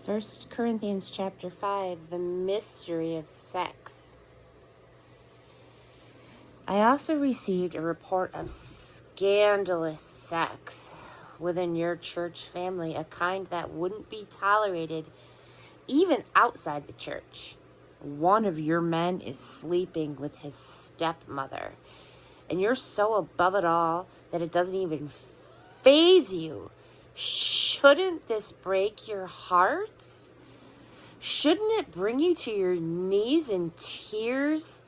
1 Corinthians chapter 5, the mystery of sex. I also received a report of scandalous sex within your church family, a kind that wouldn't be tolerated even outside the church. One of your men is sleeping with his stepmother, and you're so above it all that it doesn't even faze you. Shouldn't this break your hearts? Shouldn't it bring you to your knees in tears?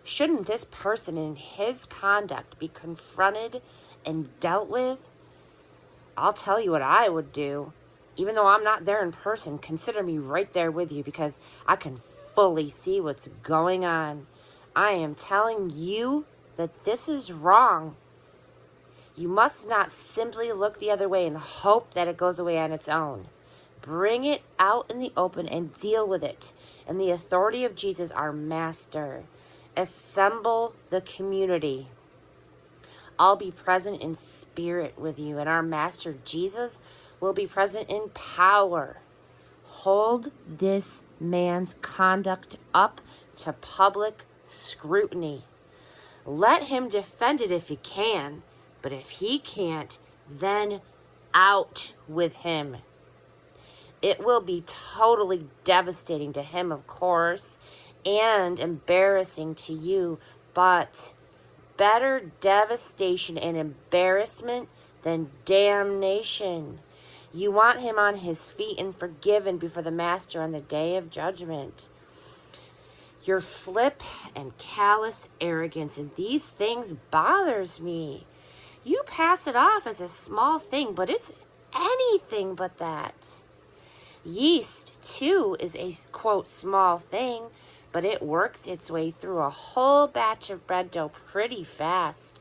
Shouldn't this person and his conduct be confronted and dealt with? I'll tell you what I would do. Even though I'm not there in person, consider me right there with you because I can fully see what's going on. I am telling you that this is wrong. You must not simply look the other way and hope that it goes away on its own. Bring it out in the open and deal with it in the authority of Jesus, our Master. Assemble the community. I'll be present in spirit with you, and our Master Jesus will be present in power. Hold this man's conduct up to public scrutiny. Let him defend it if he can. But if he can't, then out with him. It will be totally devastating to him, of course, and embarrassing to you, but better devastation and embarrassment than damnation. You want him on his feet and forgiven before the Master on the day of judgment. Your flip and callous arrogance in these things bothers me. You pass it off as a small thing, but it's anything but that. Yeast, too, is a, quote, small thing, but it works its way through a whole batch of bread dough pretty fast.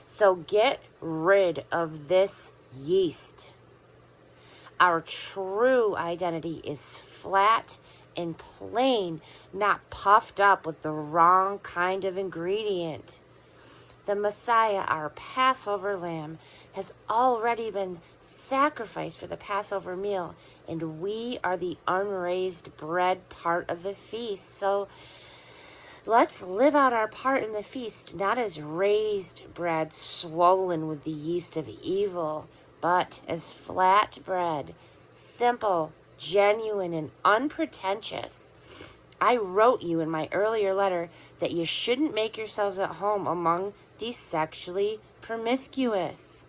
So get rid of this yeast. Our true identity is flat and plain, not puffed up with the wrong kind of ingredient. The Messiah, our Passover lamb, has already been sacrificed for the Passover meal, and we are the unraised bread part of the feast. So let's live out our part in the feast, not as raised bread swollen with the yeast of evil, but as flat bread, simple, genuine, and unpretentious. I wrote you in my earlier letter that you shouldn't make yourselves at home among the sexually promiscuous.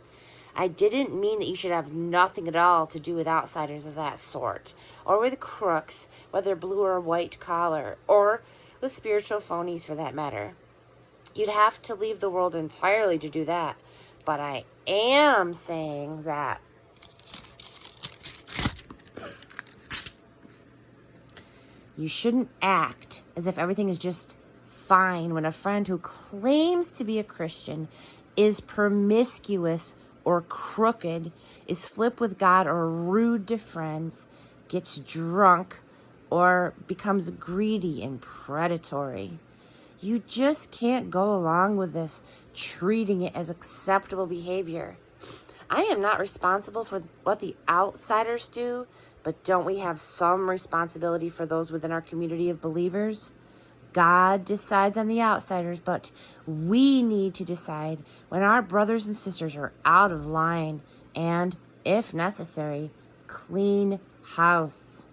I didn't mean that you should have nothing at all to do with outsiders of that sort, or with crooks, whether blue or white collar, or with spiritual phonies for that matter. You'd have to leave the world entirely to do that, but I am saying that you shouldn't act as if everything is just fine when a friend who claims to be a Christian is promiscuous or crooked, is flip with God or rude to friends, gets drunk, or becomes greedy and predatory. You just can't go along with this, treating it as acceptable behavior. I am not responsible for what the outsiders do, but don't we have some responsibility for those within our community of believers? God decides on the outsiders, but we need to decide when our brothers and sisters are out of line and, if necessary, clean house.